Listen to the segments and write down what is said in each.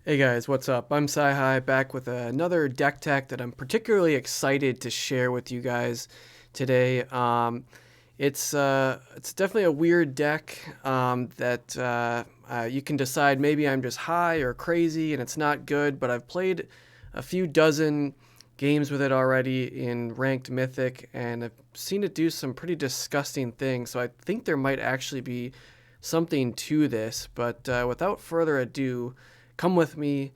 Hey guys, what's up? I'm Sci-Hi back with another deck tech that I'm particularly excited to share with you guys today. It's definitely a weird deck that you can decide maybe I'm just high or crazy and it's not good, but I've played a few dozen games with it already in ranked Mythic and I've seen it do some pretty disgusting things. So I think there might actually be something to this, but without further ado, come with me,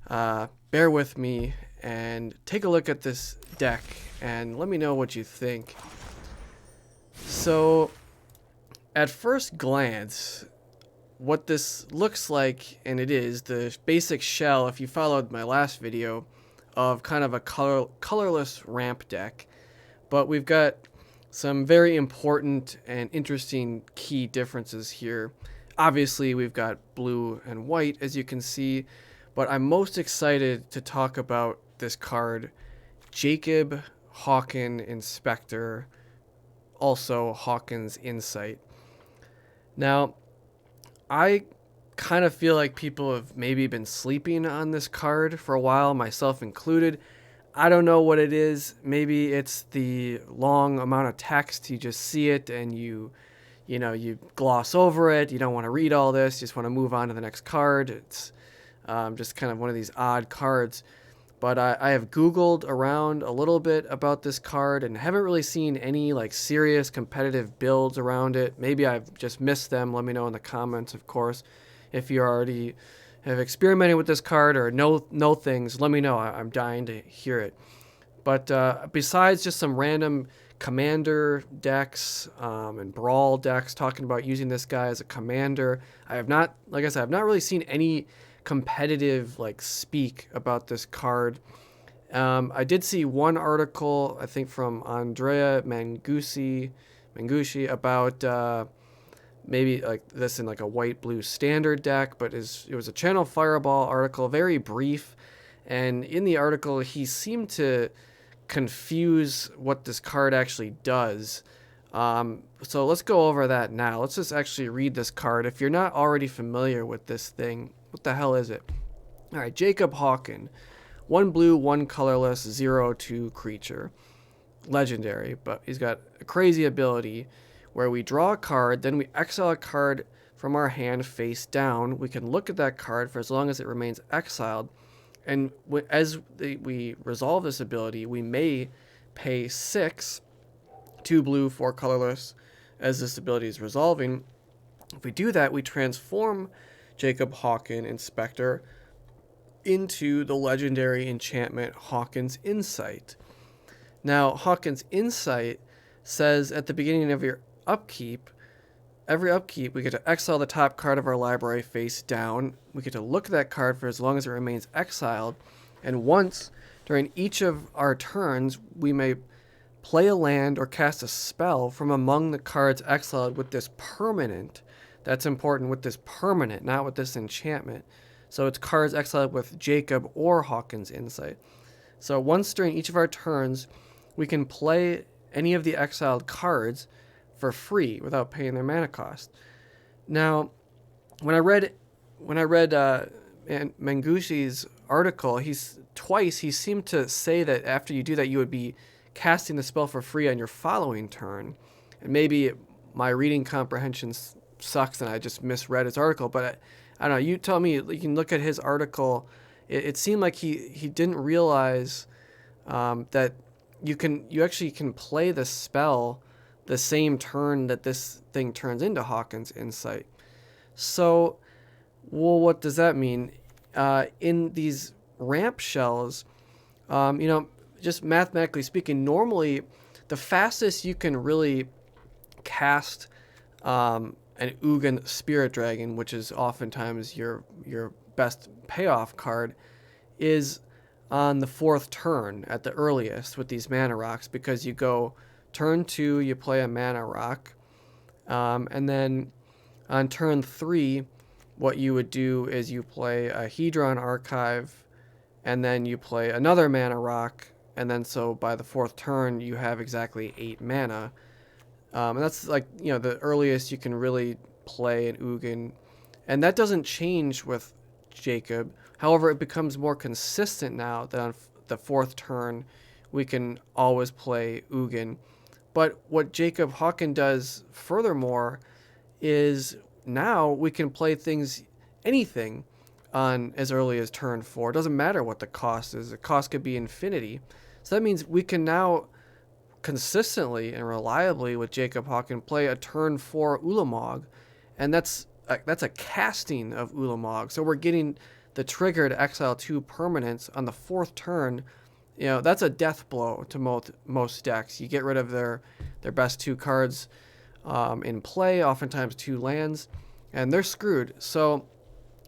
bear with me, and take a look at this deck and let me know what you think. So, at first glance, what this looks like, and it is, the basic shell, if you followed my last video, of kind of a colorless ramp deck. But we've got some very important and interesting key differences here. Obviously, we've got blue and white, as you can see, but I'm most excited to talk about this card, Jacob Hauken Inspector, also Hawken's Insight. Now, I kind of feel like people have maybe been sleeping on this card for a while, myself included. I don't know what it is. Maybe it's the long amount of text. You just see it and you gloss over it. You don't want to read all this. You just want to move on to the next card. It's just kind of one of these odd cards. But I have Googled around a little bit about this card and haven't really seen any like serious competitive builds around it. Maybe I've just missed them. Let me know in the comments, of course. If you already have experimented with this card or know things, let me know. I'm dying to hear it. But besides just some random commander decks and brawl decks talking about using this guy as a commander, I have not, like I said, I've not really seen any competitive like speak about this card. I did see one article, I think from Andrea Mangucci about maybe like this in like a white blue standard deck, but it was a Channel Fireball article, very brief, and in the article he seemed to confuse what this card actually does. So let's go over that now. Let's just actually read this card. If you're not already familiar with this thing, what the hell is it? All right, Jacob Hauken, 1 blue, 1 colorless, 0/2 creature. Legendary, but he's got a crazy ability where we draw a card, then we exile a card from our hand face down. We can look at that card for as long as it remains exiled. And as we resolve this ability, we may pay 6, 2 blue, 4 colorless, as this ability is resolving. If we do that, we transform Jacob Hauken Inspector into the legendary enchantment Hawken's Insight. Now, Hawken's Insight says at the beginning of your upkeep, every upkeep, we get to exile the top card of our library face down. We get to look at that card for as long as it remains exiled. And once during each of our turns, we may play a land or cast a spell from among the cards exiled with this permanent. That's important, with this permanent, not with this enchantment. So it's cards exiled with Jacob or Hawken's Insight. So once during each of our turns, we can play any of the exiled cards for free without paying their mana cost. Now, when I read Mangucci's article, he seemed to say that after you do that, you would be casting the spell for free on your following turn. And maybe my reading comprehension sucks and I just misread his article, but I don't know. You tell me. You can look at his article. It seemed like he didn't realize that you actually can play the spell the same turn that this thing turns into Hawken's Insight. So, well, what does that mean? In these ramp shells, just mathematically speaking, normally the fastest you can really cast an Ugin Spirit Dragon, which is oftentimes your best payoff card, is on the 4th turn at the earliest with these mana rocks, because you go turn 2, you play a mana rock, and then on turn 3, what you would do is you play a Hedron Archive, and then you play another mana rock, and then so by the 4th turn, you have exactly 8 mana. And that's like, the earliest you can really play an Ugin. And that doesn't change with Jacob. However, it becomes more consistent now that on the 4th turn we can always play Ugin. But what Jacob Hauken does furthermore is now we can play anything on as early as turn 4. It doesn't matter what the cost is. The cost could be infinity. So that means we can now consistently and reliably with Jacob Hauken play a turn 4 Ulamog, and that's a casting of Ulamog. So we're getting the trigger to exile 2 permanents on the 4th turn. That's a death blow to most decks. You get rid of their best 2 cards in play, oftentimes 2 lands, and they're screwed. So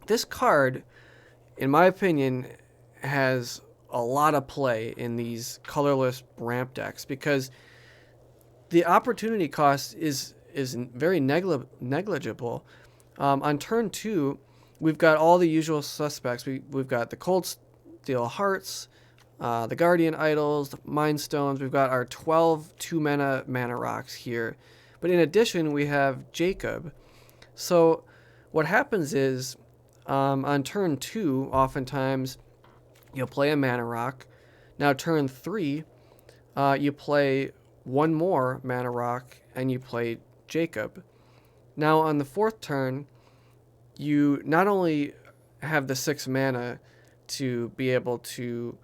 this card, in my opinion, has a lot of play in these colorless ramp decks because the opportunity cost is very negligible. On turn 2, we've got all the usual suspects. We've got the Coldsteel Hearts, the Guardian Idols, the Mind Stones. We've got our 12 2-mana rocks here. But in addition, we have Jacob. So what happens is on turn 2, oftentimes you'll play a mana rock. Now turn 3, you play one more mana rock and you play Jacob. Now on the 4th turn, you not only have the 6 mana to be able to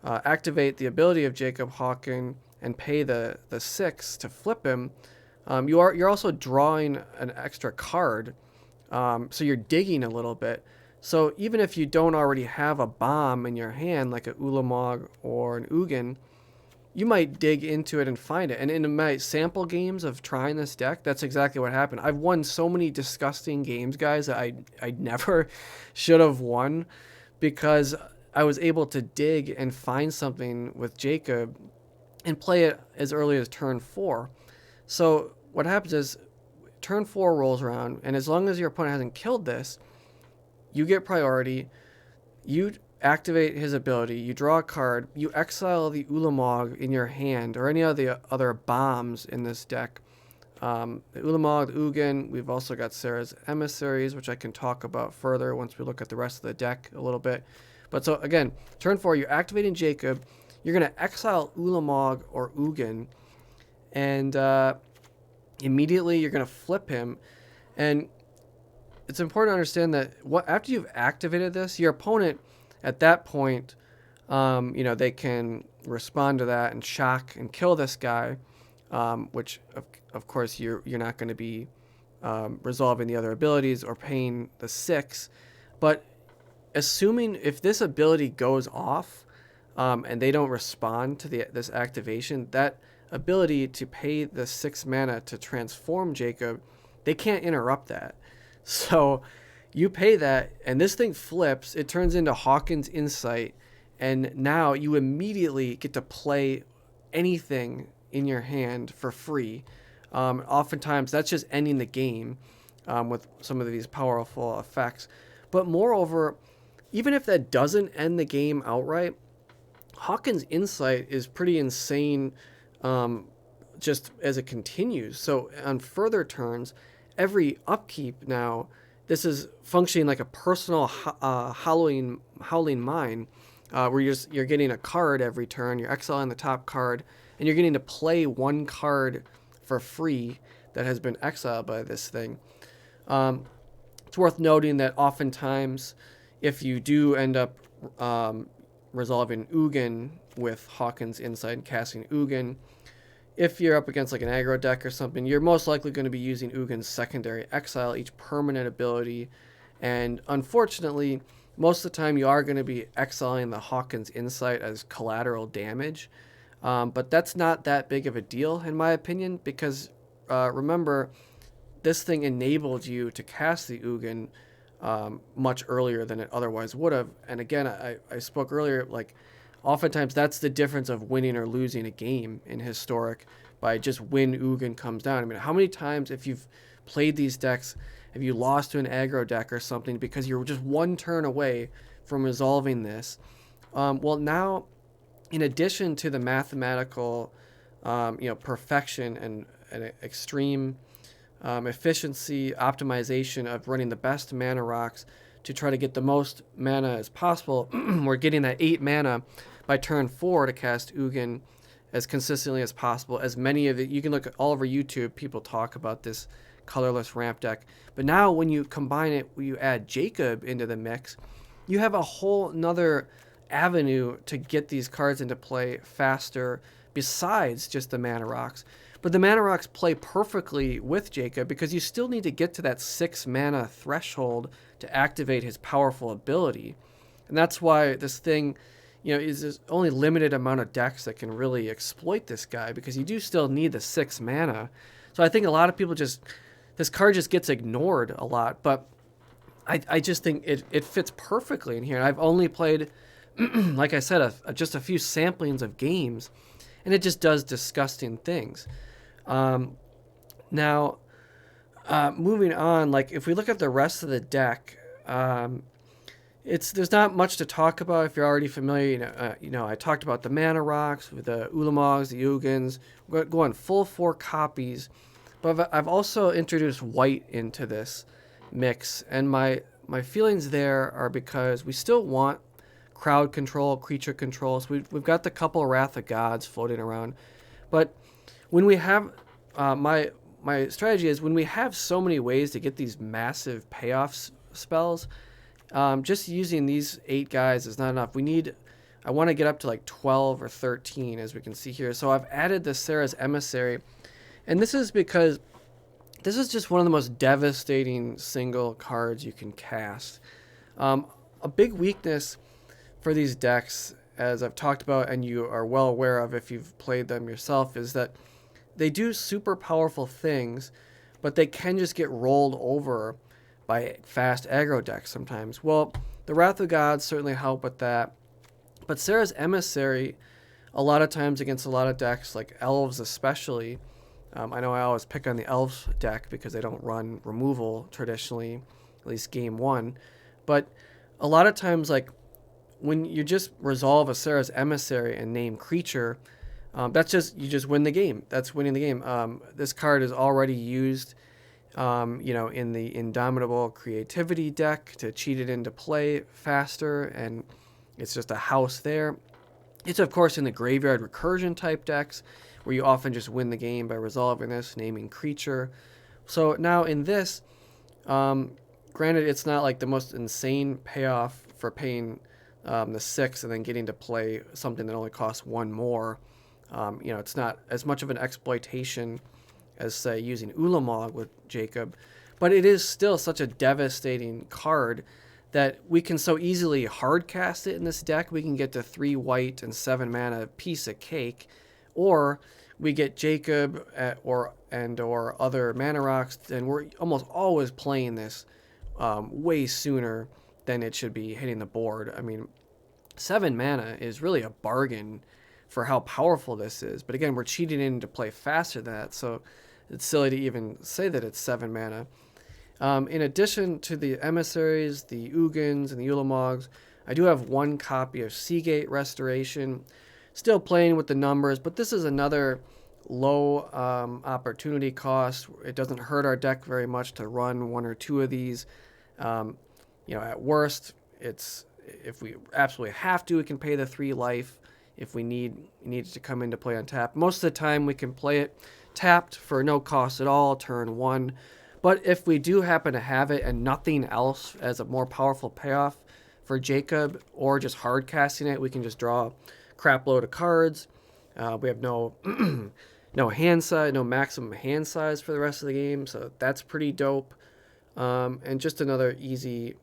activate the ability of Jacob Hauken and pay the 6 to flip him, you're also drawing an extra card, so you're digging a little bit. So even if you don't already have a bomb in your hand, like a Ulamog or an Ugin, you might dig into it and find it. And in my sample games of trying this deck, that's exactly what happened. I've won so many disgusting games, guys, that I never should have won because I was able to dig and find something with Jacob and play it as early as turn 4. So what happens is turn 4 rolls around, and as long as your opponent hasn't killed this, you get priority, you activate his ability, you draw a card, you exile the Ulamog in your hand or any of the other bombs in this deck. The Ulamog, the Ugin, we've also got Serra's Emissaries, which I can talk about further once we look at the rest of the deck a little bit. But so again, turn 4, you're activating Jacob, you're going to exile Ulamog or Ugin, and immediately you're going to flip him. And it's important to understand that after you've activated this, your opponent at that point, they can respond to that and shock and kill this guy, which of course you're not going to be resolving the other abilities or paying the 6. But assuming if this ability goes off and they don't respond to this activation, that ability to pay the 6 mana to transform Jacob, they can't interrupt that. So you pay that, and this thing flips. It turns into Hauken's Insight, and now you immediately get to play anything in your hand for free. Oftentimes, that's just ending the game with some of these powerful effects. But moreover, even if that doesn't end the game outright, Hauken's Insight is pretty insane just as it continues. So on further turns, every upkeep now, this is functioning like a personal howling mine, where you're getting a card every turn, you're exiling the top card, and you're getting to play one card for free that has been exiled by this thing. It's worth noting that oftentimes, if you do end up resolving Ugin with Hauken's Insight and casting Ugin, if you're up against like an aggro deck or something, you're most likely going to be using Ugin's secondary exile, each permanent ability. And unfortunately, most of the time you are going to be exiling the Hauken's Insight as collateral damage. But that's not that big of a deal, in my opinion, because remember, this thing enabled you to cast the Ugin much earlier than it otherwise would have. And again, I spoke earlier, like, oftentimes that's the difference of winning or losing a game in Historic by just when Ugin comes down. I mean, how many times, if you've played these decks, have you lost to an aggro deck or something because you're just one turn away from resolving this? Well, now, in addition to the mathematical perfection and extreme efficiency optimization of running the best mana rocks to try to get the most mana as possible. We're getting that 8 mana by turn 4 to cast Ugin as consistently as possible. As many of it, you can look at all over YouTube, people talk about this colorless ramp deck. But now when you combine it, when you add Jacob into the mix, you have a whole nother avenue to get these cards into play faster besides just the mana rocks. But the mana rocks play perfectly with Jacob because you still need to get to that 6 mana threshold to activate his powerful ability. And that's why this thing, is only limited amount of decks that can really exploit this guy, because you do still need the 6 mana. So I think a lot of people this card just gets ignored a lot, but I just think it fits perfectly in here. And I've only played, like I said, just a few samplings of games, and it just does disgusting things. Now, moving on, like if we look at the rest of the deck, there's not much to talk about if you're already familiar. I talked about the mana rocks, with the Ulamogs, the Ugins. We're going full 4 copies, but I've also introduced white into this mix, and my feelings there are because we still want crowd control, creature control. So we've got the couple of Wrath of Gods floating around, but when we have my strategy is when we have so many ways to get these massive payoff spells, just using these 8 guys is not enough. I want to get up to like 12 or 13, as we can see here. So I've added the Serra's Emissary, and this is because this is just one of the most devastating single cards you can cast. A big weakness for these decks, as I've talked about and you are well aware of if you've played them yourself, is that they do super powerful things, but they can just get rolled over by fast aggro decks sometimes. Well, the Wrath of Gods certainly help with that, but Serra's Emissary, a lot of times against a lot of decks, like Elves especially, I know I always pick on the Elves deck because they don't run removal traditionally, at least game 1, but a lot of times, like when you just resolve a Serra's Emissary and name creature, you just win the game. That's winning the game. This card is already used, in the Indomitable Creativity deck to cheat it into play faster, and it's just a house there. It's, of course, in the Graveyard Recursion type decks, where you often just win the game by resolving this, naming creature. So now in this, granted, it's not like the most insane payoff for paying the 6 and then getting to play something that only costs 1 more. It's not as much of an exploitation as, say, using Ulamog with Jacob, but it is still such a devastating card that we can so easily hard cast it in this deck. We can get to 3 white and 7 mana, piece of cake, or we get Jacob or other mana rocks, and we're almost always playing this way sooner than it should be hitting the board. I mean, 7 mana is really a bargain for how powerful this is. But again, we're cheating into play faster than that, so it's silly to even say that it's 7 mana. In addition to the Emissaries, the Ugins, and the Ulamogs, I do have 1 copy of Seagate Restoration. Still playing with the numbers, but this is another low opportunity cost. It doesn't hurt our deck very much to run 1 or 2 of these. At worst, if we absolutely have to, we can pay the 3 life if we need it to come into play on tap. Most of the time, we can play it tapped for no cost at all, turn 1. But if we do happen to have it and nothing else as a more powerful payoff for Jacob, or just hard casting it, we can just draw a crap load of cards. We have no hand size, no maximum hand size for the rest of the game, so that's pretty dope. And just another easy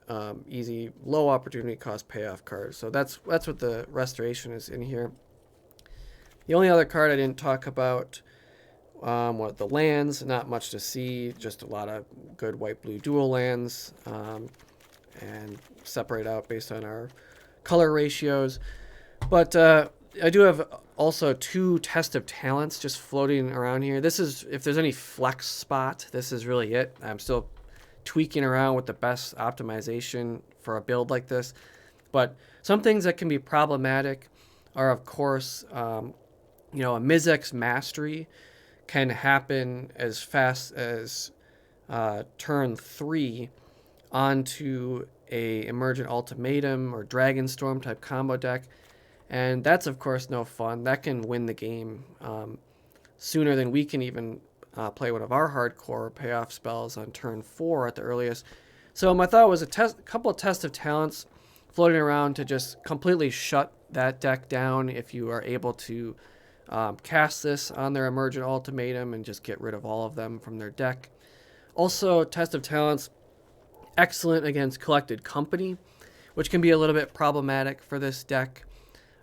low opportunity cost payoff card. So that's what the Restoration is in here. The only other card I didn't talk about, the lands. Not much to see, just a lot of good white-blue dual lands, and separate out based on our color ratios. But I do have also 2 Test of Talents just floating around here. This is, if there's any flex spot, this is really it. I'm still tweaking around with the best optimization for a build like this. But some things that can be problematic are, of course, a Mizzix Mastery can happen as fast as turn 3 onto a Emergent Ultimatum or Dragonstorm type combo deck. And that's, of course, no fun. That can win the game sooner than we can even play one of our hardcore payoff spells on turn 4 at the earliest. So my thought was a couple of Test of Talents floating around to just completely shut that deck down if you are able to cast this on their Emergent Ultimatum and just get rid of all of them from their deck. Also, Test of Talents, excellent against Collected Company, which can be a little bit problematic for this deck.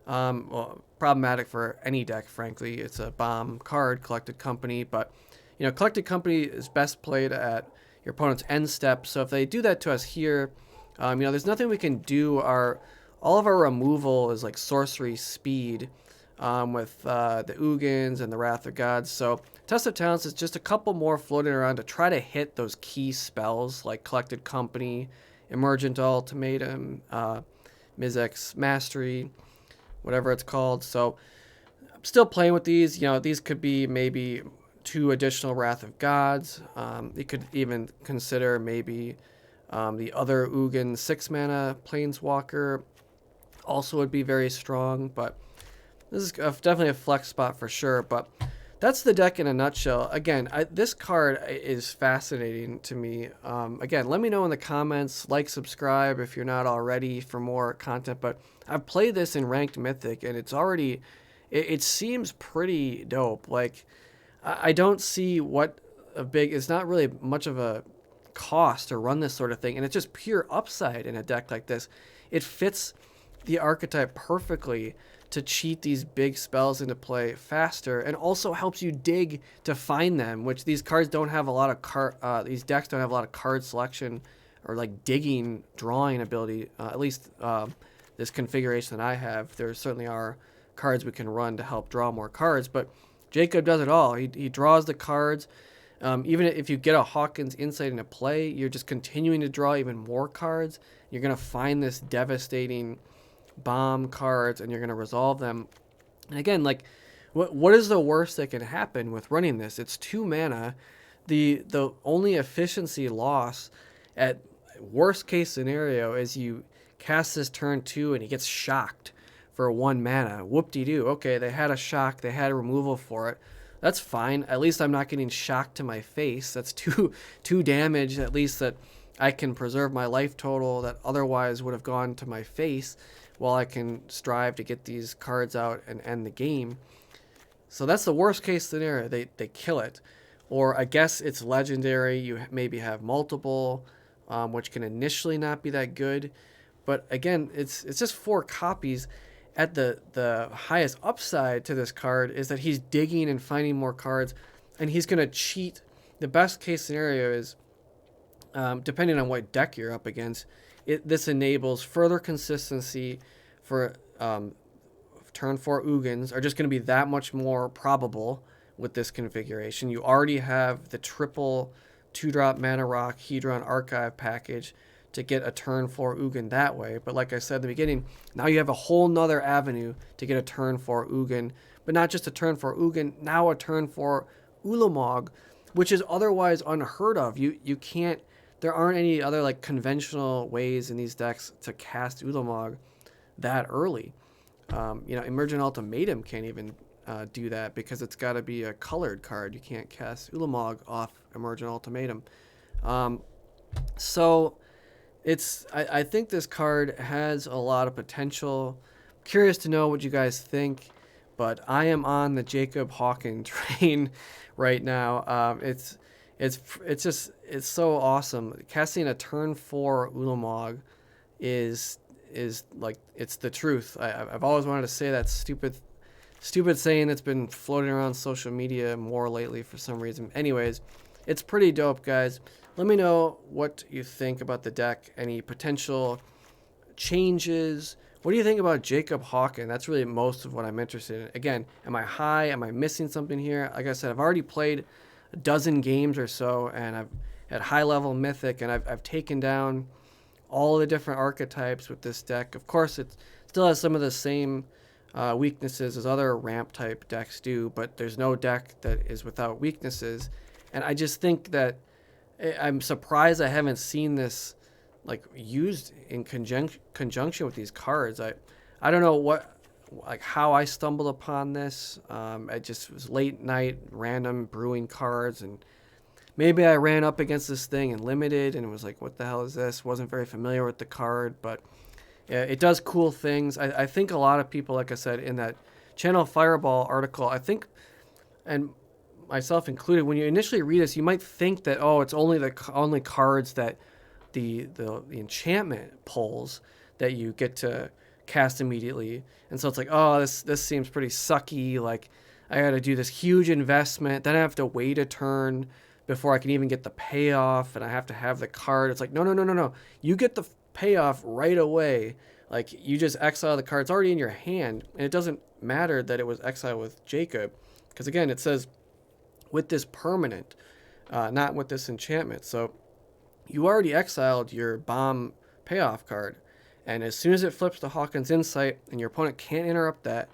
Well, problematic for any deck, frankly. It's a bomb card, Collected Company, but Collected Company is best played at your opponent's end step. So if they do that to us here, there's nothing we can do. All of our removal is like sorcery speed with the Ugins and the Wrath of Gods. So Test of Talents is just a couple more floating around to try to hit those key spells like Collected Company, Emergent Ultimatum, Mizzix Mastery, whatever it's called. So I'm still playing with these. These could be maybe 2 additional Wrath of Gods. You could even consider maybe the other Ugin 6-mana Planeswalker also would be very strong, but this is definitely a flex spot for sure. But that's the deck in a nutshell. Again, this card is fascinating to me. Again, let me know in the comments, like, subscribe if you're not already for more content. But I've played this in Ranked Mythic, and it's already, it seems pretty dope. Like, I don't see it's not really much of a cost to run this sort of thing, and it's just pure upside in a deck like this. It fits the archetype perfectly to cheat these big spells into play faster, and also helps you dig to find them, which these cards don't have a lot of these decks don't have a lot of card selection or like digging, drawing ability. At least this configuration that I have, there certainly are cards we can run to help draw more cards, but Jacob does it all. He draws the cards. Even if you get a Hawken's Insight into play, you're just continuing to draw even more cards. You're going to find this devastating bomb cards, and you're going to resolve them. And again, like, what is the worst that can happen with running this? It's 2 mana. The only efficiency loss at worst case scenario is you cast this turn 2 and he gets shocked for 1 mana. Whoop-de-doo. Okay, they had a shock. They had a removal for it. That's fine. At least I'm not getting shocked to my face. That's two damage, at least, that I can preserve my life total that otherwise would have gone to my face, while I can strive to get these cards out and end the game. So that's the worst case scenario. They kill it. Or I guess it's legendary. You maybe have multiple, which can initially not be that good. But again, it's just 4 copies. At the highest upside to this card is that he's digging and finding more cards, and he's going to cheat. The best case scenario is, depending on what deck you're up against, this enables further consistency for turn 4 Ugins are just going to be that much more probable with this configuration. You already have the triple 2-drop Mana Rock Hedron Archive package to get a turn 4 Ugin that way. But like I said at the beginning, now you have a whole nother avenue to get a turn 4 Ugin. But not just a turn 4 Ugin, now a turn 4 Ulamog, which is otherwise unheard of. You can't, there aren't any other like conventional ways in these decks to cast Ulamog that early. Emergent Ultimatum can't even do that because it's got to be a colored card. You can't cast Ulamog off Emergent Ultimatum. So I think this card has a lot of potential. Curious to know what you guys think, but I am on the Jacob Hauken train right now. It's so awesome. Casting a turn 4 Ulamog is like, it's the truth. I've always wanted to say that stupid saying that's been floating around social media more lately for some reason. Anyways, it's pretty dope, guys. Let me know what you think about the deck, any potential changes. What do you think about Jacob Hauken? That's really most of what I'm interested in. Again, am I high? Am I missing something here? Like I said, I've already played a dozen games or so, and I've at high-level Mythic, and I've taken down all the different archetypes with this deck. Of course, it still has some of the same weaknesses as other ramp-type decks do, but there's no deck that is without weaknesses. And I just think that I'm surprised I haven't seen this like used in conjunction with these cards. I don't know how I stumbled upon this. I just was late night, random brewing cards, and maybe I ran up against this thing in limited and was like, what the hell is this? Wasn't very familiar with the card, but yeah, it does cool things. I think a lot of people, like I said, in that Channel Fireball article, I think, and myself included, when you initially read this, you might think that, oh, it's only the only cards that the enchantment pulls that you get to cast immediately. And so it's like, oh, this seems pretty sucky. Like, I got to do this huge investment. Then I have to wait a turn before I can even get the payoff, and I have to have the card. It's like, no. You get the payoff right away. Like, you just exile the card. It's already in your hand, and it doesn't matter that it was exiled with Jacob, because again, it says with this permanent, not with this enchantment. So you already exiled your bomb payoff card, and as soon as it flips to Hauken's Insight, and your opponent can't interrupt that,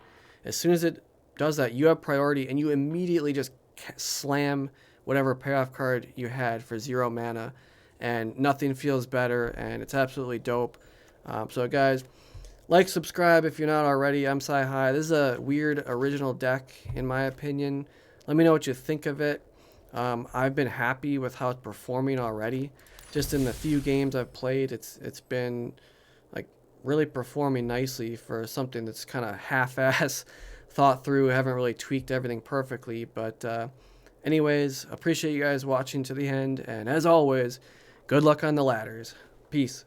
as soon as it does that, you have priority, and you immediately just slam whatever payoff card you had for 0 mana, and nothing feels better, and it's absolutely dope. So guys, like, subscribe if you're not already. I'm Sci-Hi. This is a weird original deck, in my opinion. Let me know what you think of it. I've been happy with how it's performing already. Just in the few games I've played, it's been like really performing nicely for something that's kind of half-ass thought through. I haven't really tweaked everything perfectly, but anyways, appreciate you guys watching to the end, and as always, good luck on the ladders. Peace.